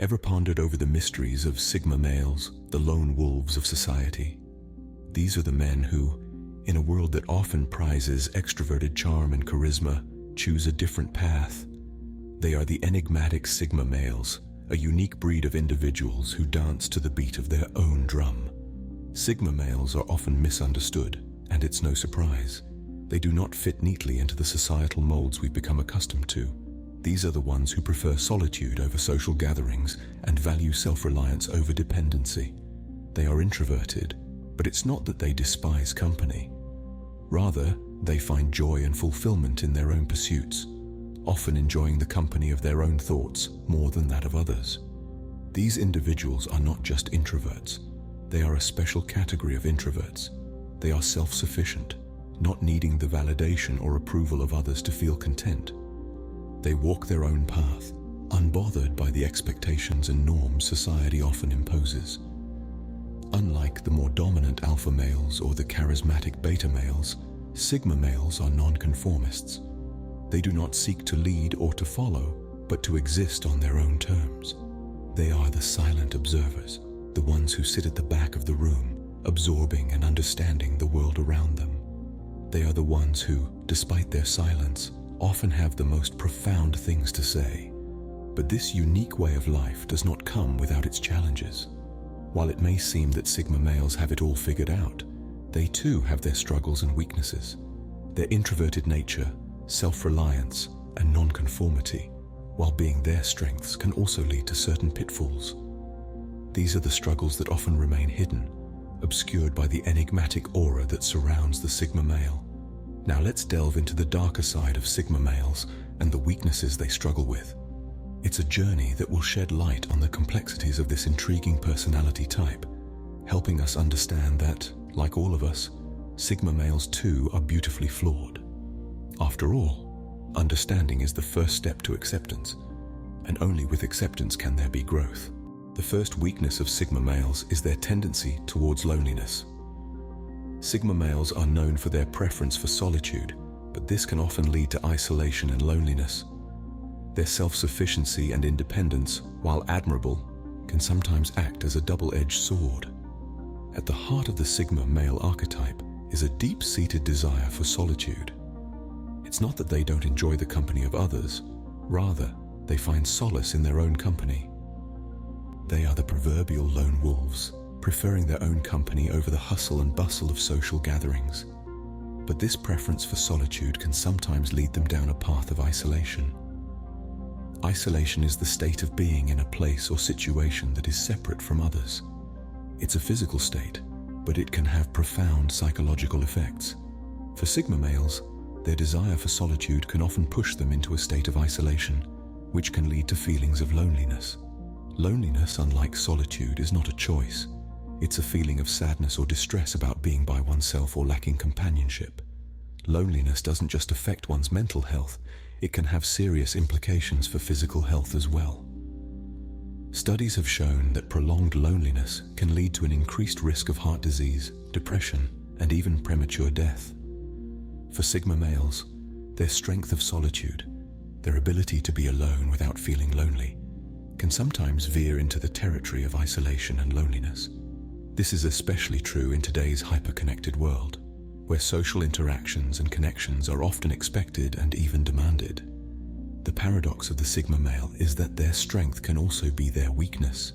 Ever pondered over the mysteries of Sigma males, the lone wolves of society? These are the men who, in a world that often prizes extroverted charm and charisma, choose a different path. They are the enigmatic Sigma males, a unique breed of individuals who dance to the beat of their own drum. Sigma males are often misunderstood, and it's no surprise. They do not fit neatly into the societal molds we've become accustomed to. These are the ones who prefer solitude over social gatherings and value self-reliance over dependency. They are introverted, but it's not that they despise company. Rather, they find joy and fulfillment in their own pursuits, often enjoying the company of their own thoughts more than that of others. These individuals are not just introverts. They are a special category of introverts. They are self-sufficient, not needing the validation or approval of others to feel content. They walk their own path, unbothered by the expectations and norms society often imposes. Unlike the more dominant alpha males or the charismatic beta males, Sigma males are nonconformists. They do not seek to lead or to follow, but to exist on their own terms. They are the silent observers, the ones who sit at the back of the room, absorbing and understanding the world around them. They are the ones who, despite their silence, often have the most profound things to say. But this unique way of life does not come without its challenges. While it may seem that Sigma males have it all figured out, they too have their struggles and weaknesses. Their introverted nature, self-reliance, and nonconformity, while being their strengths, can also lead to certain pitfalls. These are the struggles that often remain hidden, obscured by the enigmatic aura that surrounds the Sigma male. Now let's delve into the darker side of Sigma males and the weaknesses they struggle with. It's a journey that will shed light on the complexities of this intriguing personality type, helping us understand that, like all of us, Sigma males too are beautifully flawed. After all, understanding is the first step to acceptance, and only with acceptance can there be growth. The first weakness of Sigma males is their tendency towards loneliness. Sigma males are known for their preference for solitude, but this can often lead to isolation and loneliness. Their self-sufficiency and independence, while admirable, can sometimes act as a double-edged sword. At the heart of the Sigma male archetype is a deep-seated desire for solitude. It's not that they don't enjoy the company of others, rather, they find solace in their own company. They are the proverbial lone wolves, preferring their own company over the hustle and bustle of social gatherings. But this preference for solitude can sometimes lead them down a path of isolation. Isolation is the state of being in a place or situation that is separate from others. It's a physical state, but it can have profound psychological effects. For Sigma males, their desire for solitude can often push them into a state of isolation, which can lead to feelings of loneliness. Loneliness, unlike solitude, is not a choice. It's a feeling of sadness or distress about being by oneself or lacking companionship. Loneliness doesn't just affect one's mental health, it can have serious implications for physical health as well. Studies have shown that prolonged loneliness can lead to an increased risk of heart disease, depression, and even premature death. For Sigma males, their strength of solitude, their ability to be alone without feeling lonely, can sometimes veer into the territory of isolation and loneliness. This is especially true in today's hyper-connected world, where social interactions and connections are often expected and even demanded. The paradox of the Sigma male is that their strength can also be their weakness.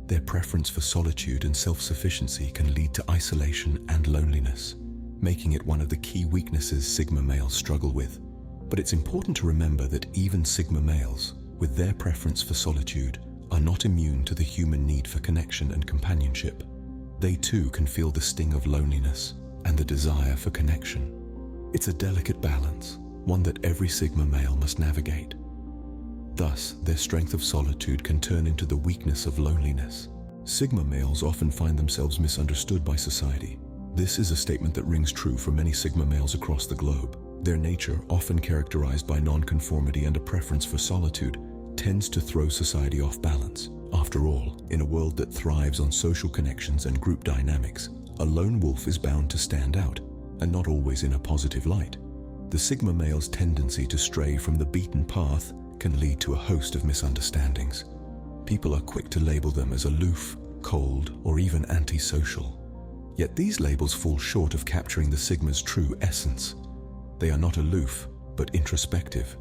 Their preference for solitude and self-sufficiency can lead to isolation and loneliness, making it one of the key weaknesses Sigma males struggle with. But it's important to remember that even Sigma males, with their preference for solitude, are not immune to the human need for connection and companionship. They too can feel the sting of loneliness and the desire for connection. It's a delicate balance, one that every Sigma male must navigate. Thus, their strength of solitude can turn into the weakness of loneliness. Sigma males often find themselves misunderstood by society. This is a statement that rings true for many Sigma males across the globe. Their nature, often characterized by nonconformity and a preference for solitude, tends to throw society off balance. After all, in a world that thrives on social connections and group dynamics, a lone wolf is bound to stand out, and not always in a positive light. The Sigma male's tendency to stray from the beaten path can lead to a host of misunderstandings. People are quick to label them as aloof, cold, or even antisocial. Yet these labels fall short of capturing the Sigma's true essence. They are not aloof, but introspective.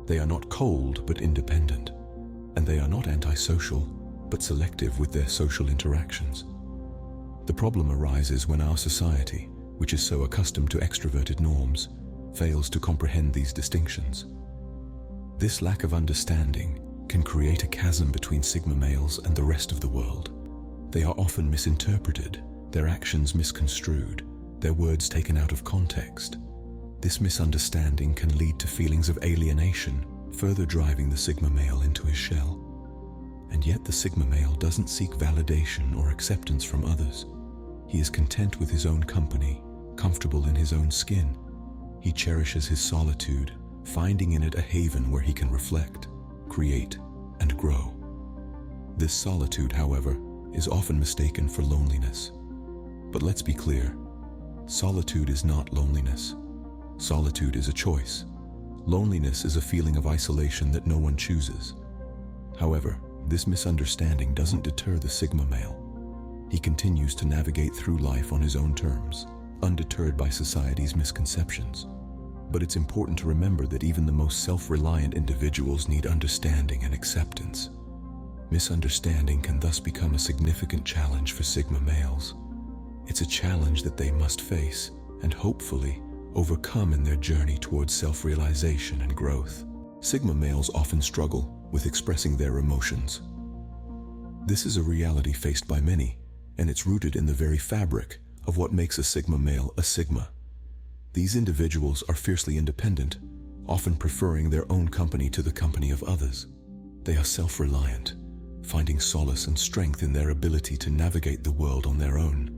They are not cold, but independent. And they are not antisocial, but selective with their social interactions. The problem arises when our society, which is so accustomed to extroverted norms, fails to comprehend these distinctions. This lack of understanding can create a chasm between Sigma males and the rest of the world. They are often misinterpreted, their actions misconstrued, their words taken out of context. This misunderstanding can lead to feelings of alienation, further driving the Sigma male into his shell. And yet the Sigma male doesn't seek validation or acceptance from others. He is content with his own company, comfortable in his own skin. He cherishes his solitude, finding in it a haven where he can reflect, create, and grow. This solitude, however, is often mistaken for loneliness. But let's be clear, solitude is not loneliness. Solitude is a choice. Loneliness is a feeling of isolation that no one chooses. However, this misunderstanding doesn't deter the Sigma male. He continues to navigate through life on his own terms, undeterred by society's misconceptions. But it's important to remember that even the most self-reliant individuals need understanding and acceptance. Misunderstanding can thus become a significant challenge for Sigma males. It's a challenge that they must face and hopefully overcome in their journey towards self-realization and growth. Sigma males often struggle with expressing their emotions. This is a reality faced by many, and it's rooted in the very fabric of what makes a Sigma male a Sigma. These individuals are fiercely independent, often preferring their own company to the company of others. They are self-reliant, finding solace and strength in their ability to navigate the world on their own.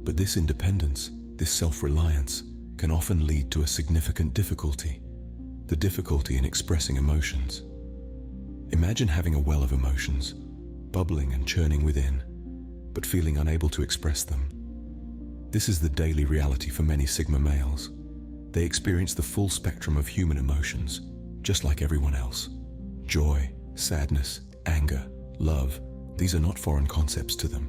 But this independence, this self-reliance, can often lead to a significant difficulty: the difficulty in expressing emotions. Imagine having a well of emotions, bubbling and churning within, but feeling unable to express them. This is the daily reality for many Sigma males. They experience the full spectrum of human emotions, just like everyone else. Joy, sadness, anger, love, these are not foreign concepts to them.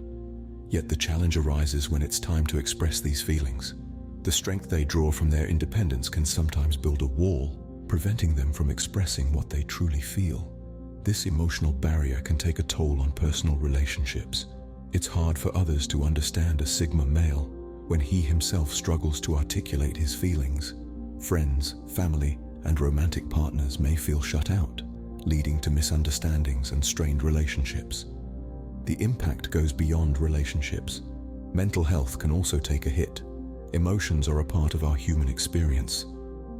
Yet the challenge arises when it's time to express these feelings. The strength they draw from their independence can sometimes build a wall, preventing them from expressing what they truly feel. This emotional barrier can take a toll on personal relationships. It's hard for others to understand a Sigma male when he himself struggles to articulate his feelings. Friends, family, and romantic partners may feel shut out, leading to misunderstandings and strained relationships. The impact goes beyond relationships. Mental health can also take a hit. Emotions are a part of our human experience.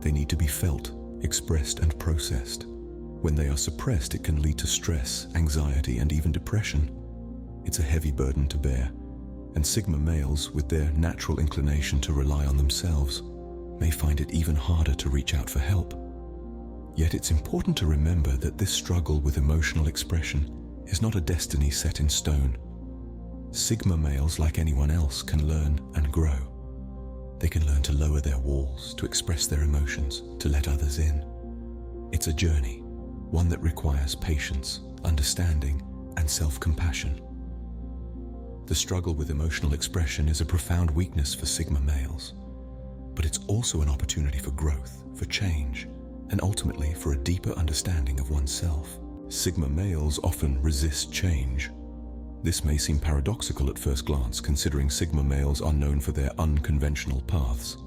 They need to be felt, expressed, and processed. When they are suppressed, it can lead to stress, anxiety, and even depression. It's a heavy burden to bear, and Sigma males, with their natural inclination to rely on themselves, may find it even harder to reach out for help. Yet it's important to remember that this struggle with emotional expression is not a destiny set in stone. Sigma males, like anyone else, can learn and grow. They can learn to lower their walls, to express their emotions, to let others in. It's a journey, one that requires patience, understanding, and self-compassion. The struggle with emotional expression is a profound weakness for Sigma males, but it's also an opportunity for growth, for change, and ultimately for a deeper understanding of oneself. Sigma males often resist change. This may seem paradoxical at first glance, considering Sigma males are known for their unconventional paths.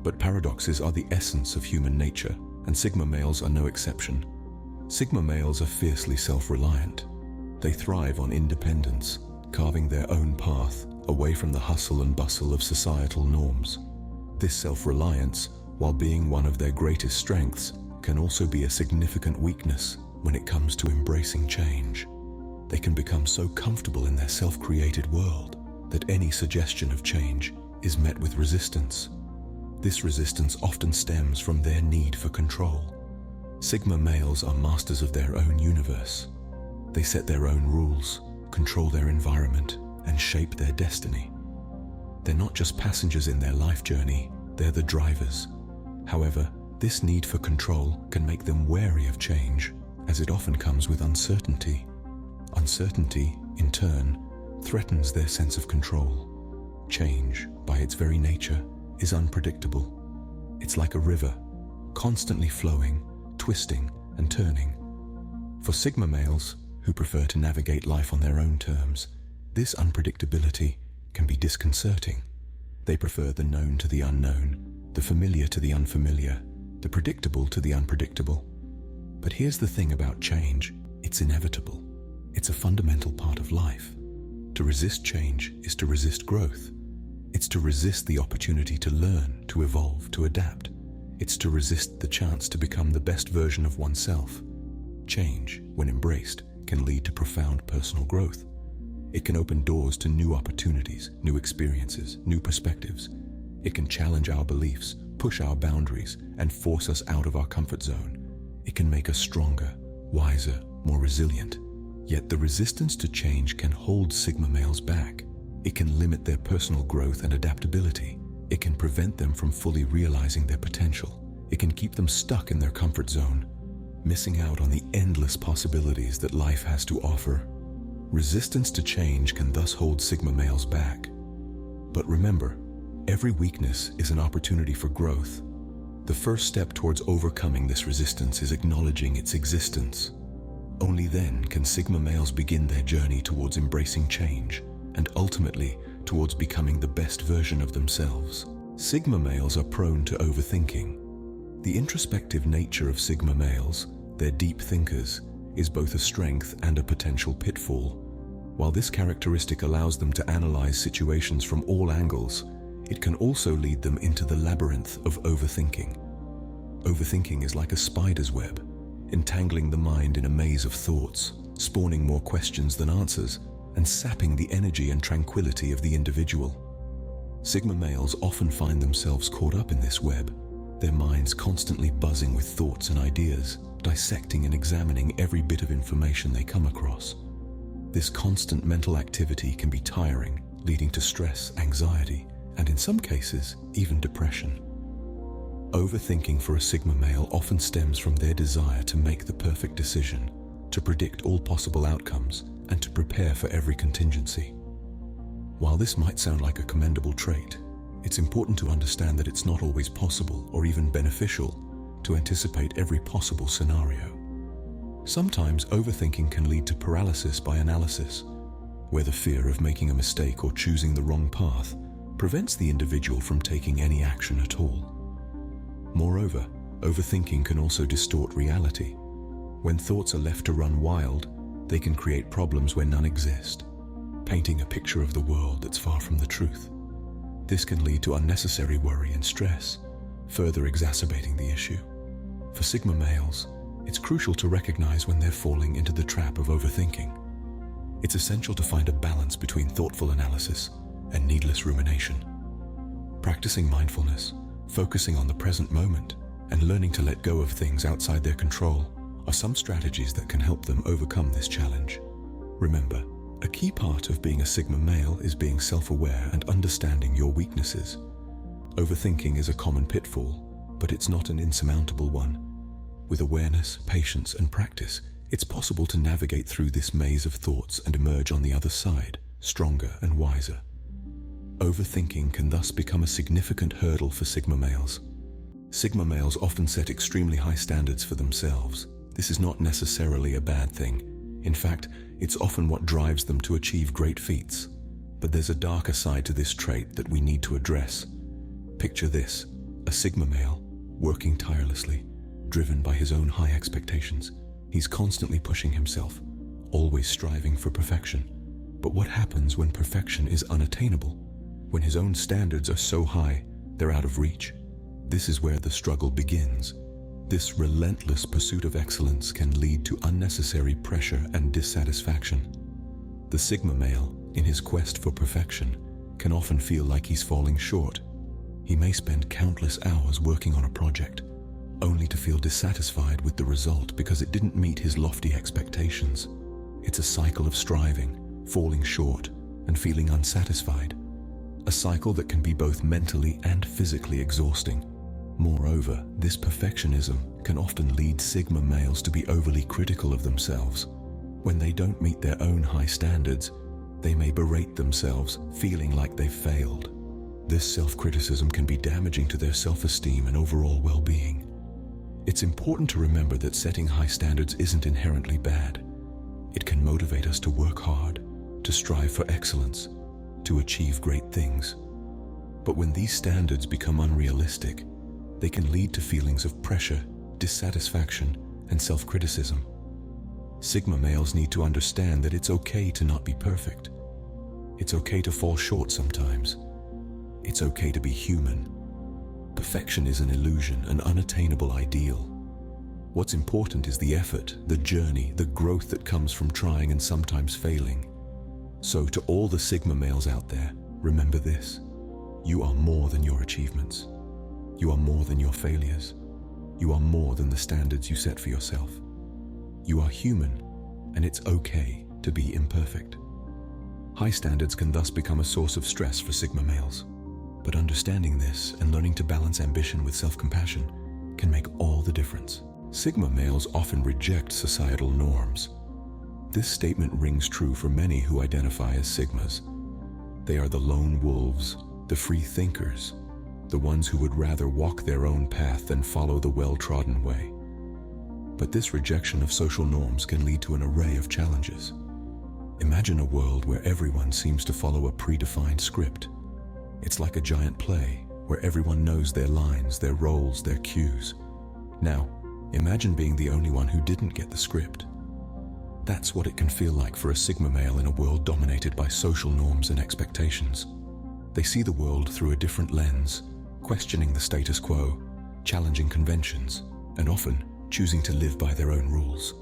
But paradoxes are the essence of human nature, and Sigma males are no exception. Sigma males are fiercely self-reliant. They thrive on independence, carving their own path away from the hustle and bustle of societal norms. This self-reliance, while being one of their greatest strengths, can also be a significant weakness when it comes to embracing change. They can become so comfortable in their self-created world that any suggestion of change is met with resistance. This resistance often stems from their need for control. Sigma males are masters of their own universe. They set their own rules, control their environment, and shape their destiny. They're not just passengers in their life journey, they're the drivers. However, this need for control can make them wary of change, as it often comes with uncertainty. Uncertainty, in turn, threatens their sense of control. Change, by its very nature, is unpredictable. It's like a river, constantly flowing, twisting, and turning. For Sigma males, who prefer to navigate life on their own terms, this unpredictability can be disconcerting. They prefer the known to the unknown, the familiar to the unfamiliar, the predictable to the unpredictable. But here's the thing about change: it's inevitable. It's a fundamental part of life. To resist change is to resist growth. It's to resist the opportunity to learn, to evolve, to adapt. It's to resist the chance to become the best version of oneself. Change, when embraced, can lead to profound personal growth. It can open doors to new opportunities, new experiences, new perspectives. It can challenge our beliefs, push our boundaries, and force us out of our comfort zone. It can make us stronger, wiser, more resilient. Yet the resistance to change can hold Sigma males back. It can limit their personal growth and adaptability. It can prevent them from fully realizing their potential. It can keep them stuck in their comfort zone, missing out on the endless possibilities that life has to offer. Resistance to change can thus hold Sigma males back. But remember, every weakness is an opportunity for growth. The first step towards overcoming this resistance is acknowledging its existence. Only then can Sigma males begin their journey towards embracing change, and ultimately towards becoming the best version of themselves. Sigma males are prone to overthinking. The introspective nature of Sigma males, their deep thinkers, is both a strength and a potential pitfall. While this characteristic allows them to analyze situations from all angles, it can also lead them into the labyrinth of overthinking. Overthinking is like a spider's web, entangling the mind in a maze of thoughts, spawning more questions than answers, and sapping the energy and tranquility of the individual. Sigma males often find themselves caught up in this web, their minds constantly buzzing with thoughts and ideas, dissecting and examining every bit of information they come across. This constant mental activity can be tiring, leading to stress, anxiety, and in some cases, even depression. Overthinking for a Sigma male often stems from their desire to make the perfect decision, to predict all possible outcomes, and to prepare for every contingency. While this might sound like a commendable trait, it's important to understand that it's not always possible or even beneficial to anticipate every possible scenario. Sometimes overthinking can lead to paralysis by analysis, where the fear of making a mistake or choosing the wrong path prevents the individual from taking any action at all. Moreover, overthinking can also distort reality. When thoughts are left to run wild, they can create problems where none exist, painting a picture of the world that's far from the truth. This can lead to unnecessary worry and stress, further exacerbating the issue. For Sigma males, it's crucial to recognize when they're falling into the trap of overthinking. It's essential to find a balance between thoughtful analysis and needless rumination. Practicing mindfulness, focusing on the present moment, and learning to let go of things outside their control are some strategies that can help them overcome this challenge. Remember, a key part of being a Sigma male is being self-aware and understanding your weaknesses. Overthinking is a common pitfall, but it's not an insurmountable one. With awareness, patience, and practice, it's possible to navigate through this maze of thoughts and emerge on the other side, stronger and wiser. Overthinking can thus become a significant hurdle for Sigma males. Sigma males often set extremely high standards for themselves. This is not necessarily a bad thing. In fact, it's often what drives them to achieve great feats. But there's a darker side to this trait that we need to address. Picture this: a Sigma male, working tirelessly, driven by his own high expectations. He's constantly pushing himself, always striving for perfection. But what happens when perfection is unattainable? When his own standards are so high, they're out of reach? This is where the struggle begins. This relentless pursuit of excellence can lead to unnecessary pressure and dissatisfaction. The Sigma male, in his quest for perfection, can often feel like he's falling short. He may spend countless hours working on a project, only to feel dissatisfied with the result because it didn't meet his lofty expectations. It's a cycle of striving, falling short, and feeling unsatisfied. A cycle that can be both mentally and physically exhausting. Moreover, this perfectionism can often lead Sigma males to be overly critical of themselves. When they don't meet their own high standards, they may berate themselves, feeling like they've failed. This self-criticism can be damaging to their self-esteem and overall well-being. It's important to remember that setting high standards isn't inherently bad. It can motivate us to work hard, to strive for excellence, to achieve great things. But when these standards become unrealistic, they can lead to feelings of pressure, dissatisfaction, and self-criticism. Sigma males need to understand that it's okay to not be perfect. It's okay to fall short sometimes. It's okay to be human. Perfection is an illusion, an unattainable ideal. What's important is the effort, the journey, the growth that comes from trying and sometimes failing. So to all the Sigma males out there, remember this: you are more than your achievements. You are more than your failures. You are more than the standards you set for yourself. You are human, and it's okay to be imperfect. High standards can thus become a source of stress for Sigma males. But understanding this and learning to balance ambition with self-compassion can make all the difference. Sigma males often reject societal norms. This statement rings true for many who identify as Sigmas. They are the lone wolves, the free thinkers, the ones who would rather walk their own path than follow the well-trodden way. But this rejection of social norms can lead to an array of challenges. Imagine a world where everyone seems to follow a predefined script. It's like a giant play where everyone knows their lines, their roles, their cues. Now, imagine being the only one who didn't get the script. That's what it can feel like for a Sigma male in a world dominated by social norms and expectations. They see the world through a different lens, questioning the status quo, challenging conventions, and often choosing to live by their own rules.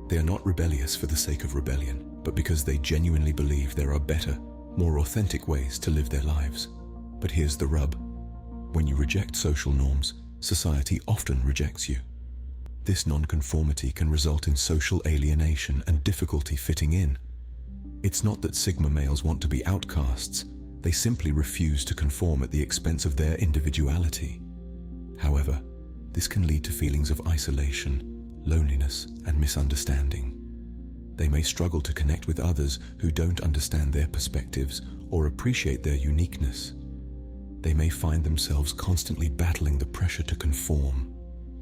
They are not rebellious for the sake of rebellion, but because they genuinely believe there are better, more authentic ways to live their lives. But here's the rub. When you reject social norms, society often rejects you. This nonconformity can result in social alienation and difficulty fitting in. It's not that Sigma males want to be outcasts. They simply refuse to conform at the expense of their individuality. However, this can lead to feelings of isolation, loneliness, and misunderstanding. They may struggle to connect with others who don't understand their perspectives or appreciate their uniqueness. They may find themselves constantly battling the pressure to conform,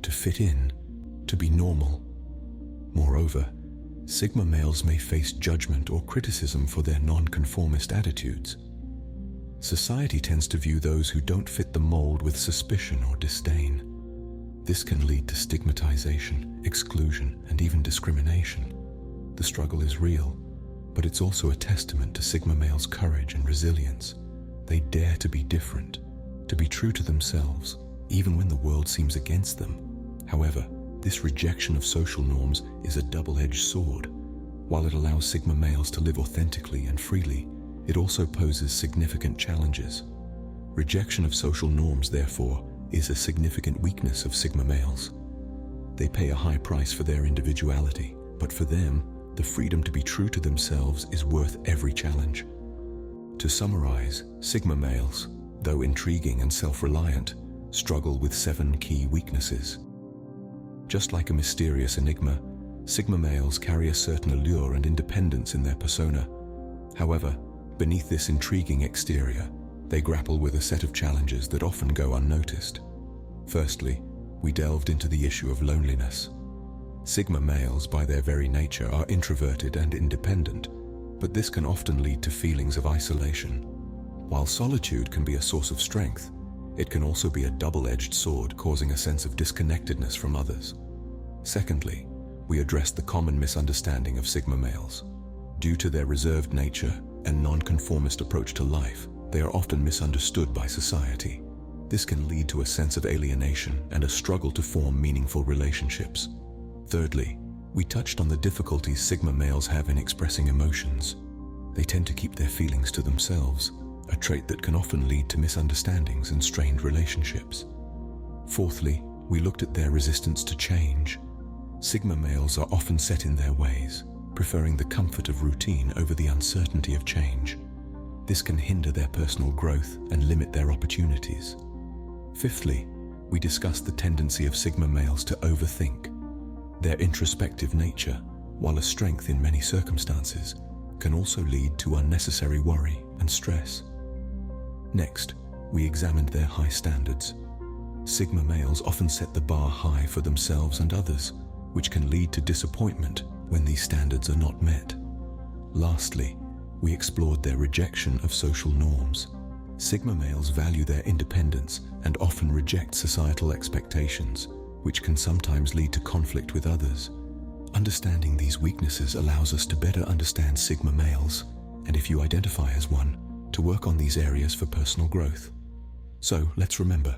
to fit in, to be normal. Moreover, Sigma males may face judgment or criticism for their nonconformist attitudes. Society tends to view those who don't fit the mold with suspicion or disdain. This can lead to stigmatization, exclusion, and even discrimination. The struggle is real, but it's also a testament to Sigma males' courage and resilience. They dare to be different, to be true to themselves, even when the world seems against them. However, this rejection of social norms is a double-edged sword. While it allows Sigma males to live authentically and freely, it also poses significant challenges. Rejection of social norms, therefore, is a significant weakness of Sigma males. They pay a high price for their individuality, but for them, the freedom to be true to themselves is worth every challenge. To summarize, Sigma males, though intriguing and self-reliant, struggle with 7 key weaknesses. Just like a mysterious enigma, Sigma males carry a certain allure and independence in their persona. However, beneath this intriguing exterior, they grapple with a set of challenges that often go unnoticed. Firstly, we delved into the issue of loneliness. Sigma males, by their very nature, are introverted and independent, but this can often lead to feelings of isolation. While solitude can be a source of strength, it can also be a double-edged sword, causing a sense of disconnectedness from others. Secondly, we addressed the common misunderstanding of Sigma males. Due to their reserved nature and nonconformist approach to life, they are often misunderstood by society. This can lead to a sense of alienation and a struggle to form meaningful relationships. Thirdly, we touched on the difficulties Sigma males have in expressing emotions. They tend to keep their feelings to themselves, a trait that can often lead to misunderstandings and strained relationships. Fourthly, we looked at their resistance to change. Sigma males are often set in their ways, preferring the comfort of routine over the uncertainty of change. This can hinder their personal growth and limit their opportunities. Fifthly, we discussed the tendency of Sigma males to overthink. Their introspective nature, while a strength in many circumstances, can also lead to unnecessary worry and stress. Next, we examined their high standards. Sigma males often set the bar high for themselves and others, which can lead to disappointment when these standards are not met. Lastly, we explored their rejection of social norms. Sigma males value their independence and often reject societal expectations, which can sometimes lead to conflict with others. Understanding these weaknesses allows us to better understand Sigma males, and if you identify as one, to work on these areas for personal growth. So let's remember,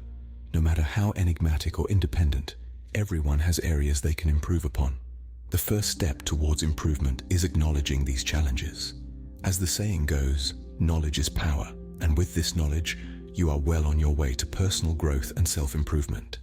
no matter how enigmatic or independent, everyone has areas they can improve upon. The first step towards improvement is acknowledging these challenges. As the saying goes, knowledge is power, and with this knowledge, you are well on your way to personal growth and self-improvement.